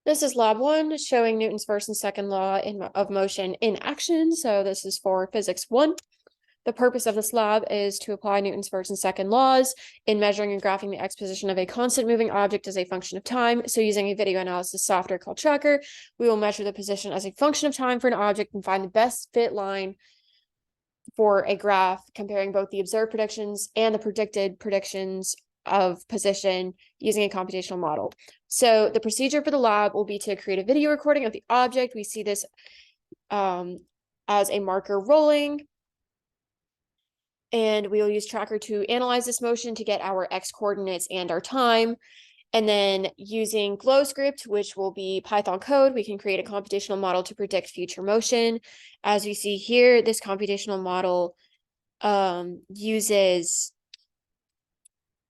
This is lab 1 showing Newton's first and second law of motion in action. So this is for physics 1. The purpose of this lab is to apply Newton's first and second laws in measuring and graphing the x position of a constant moving object as a function of time. So using a video analysis software called Tracker, we will measure the position as a function of time for an object and find the best fit line for a graph comparing both the observed predictions and the predicted predictions of position using a computational model. So the procedure for the lab will be to create a video recording of the object. We see this as a marker rolling. And we will use Tracker to analyze this motion to get our x coordinates and our time. And then using GlowScript, which will be Python code, we can create a computational model to predict future motion. As we see here, this computational model uses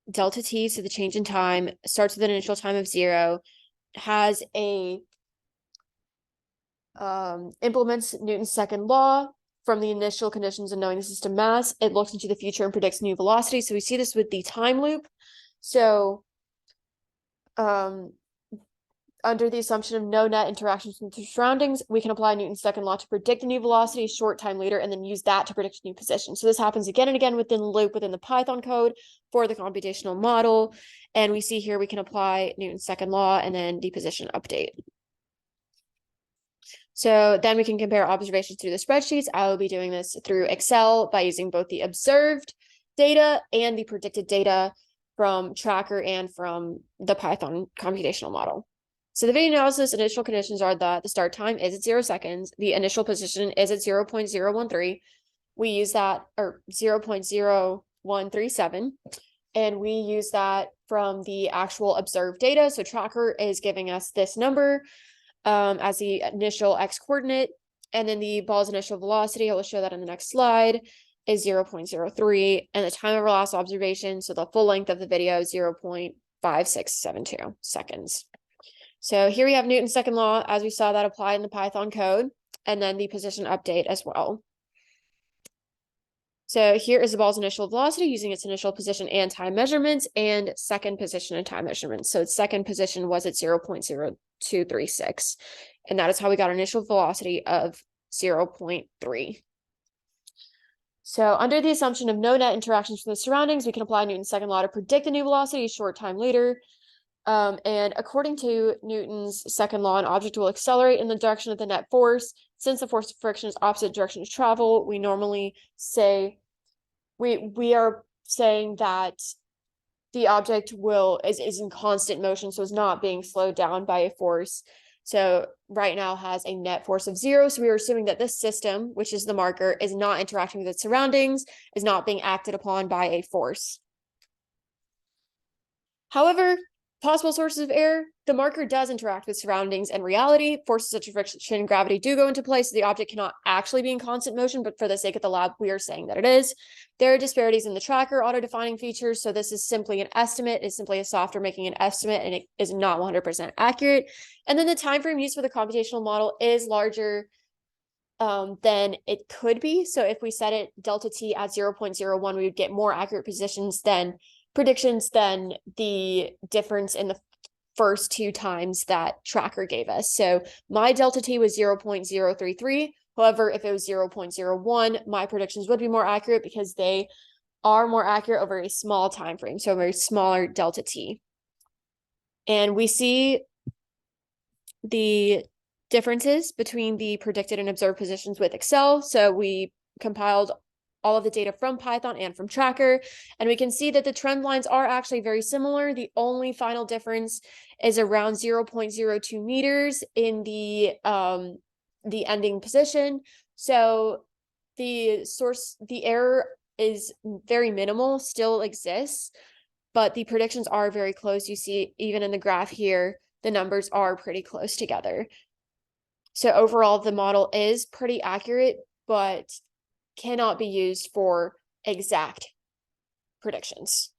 delta t, so the change in time, starts with an initial time of 0, has a implements Newton's second law from the initial conditions of knowing the system mass. It looks into the future and predicts new velocity. So we see this with the time loop. So under the assumption of no net interactions with the surroundings, we can apply Newton's second law to predict a new velocity a short time later, and then use that to predict a new position. So this happens again and again within the loop within the Python code for the computational model. And we see here we can apply Newton's second law and then the position update. So then we can compare observations through the spreadsheets. I will be doing this through Excel by using both the observed data and the predicted data from Tracker and from the Python computational model. So the video analysis initial conditions are that the start time is at 0 seconds. The initial position is at 0.013. We use that, or 0.0137. And we use that from the actual observed data. So Tracker is giving us this number as the initial x coordinate, and then the ball's initial velocity, I will show that in the next slide, is 0.03, and the time of our last observation, so the full length of the video, 0.5672 seconds. So here we have Newton's second law, as we saw that applied in the Python code, and then the position update as well. So here is the ball's initial velocity using its initial position and time measurements, and second position and time measurements. So its second position was at 0.0236, and that is how we got initial velocity of 0.3. So under the assumption of no net interactions from the surroundings, we can apply Newton's second law to predict the new velocity a short time later. And according to Newton's second law, an object will accelerate in the direction of the net force. Since the force of friction is opposite direction of travel, we normally say we are saying that the object is in constant motion, so it's not being slowed down by a force. So right now has a net force of 0. So we are assuming that this system, which is the marker, is not interacting with its surroundings, is not being acted upon by a force. However, possible sources of error, the marker does interact with surroundings and reality. Forces such as friction and gravity do go into play, so the object cannot actually be in constant motion, but for the sake of the lab, we are saying that it is. There are disparities in the Tracker auto-defining features, so this is simply an estimate. It's simply a software making an estimate, and it is not 100% accurate. And then the time frame used for the computational model is larger than it could be. So if we set it delta t at 0.01, we would get more accurate predictions than the difference in the first 2 times that Tracker gave us. So my delta t was 0.033. However, if it was 0.01, my predictions would be more accurate because they are more accurate over a small time frame, so a very smaller delta t. And we see the differences between the predicted and observed positions with Excel. So we compiled all of the data from Python and from Tracker, and we can see that the trend lines are actually very similar. The only final difference is around 0.02 meters in the ending position. So the error is very minimal, still exists, but the predictions are very close. You see, even in the graph here, the numbers are pretty close together. So overall, the model is pretty accurate, but cannot be used for exact predictions.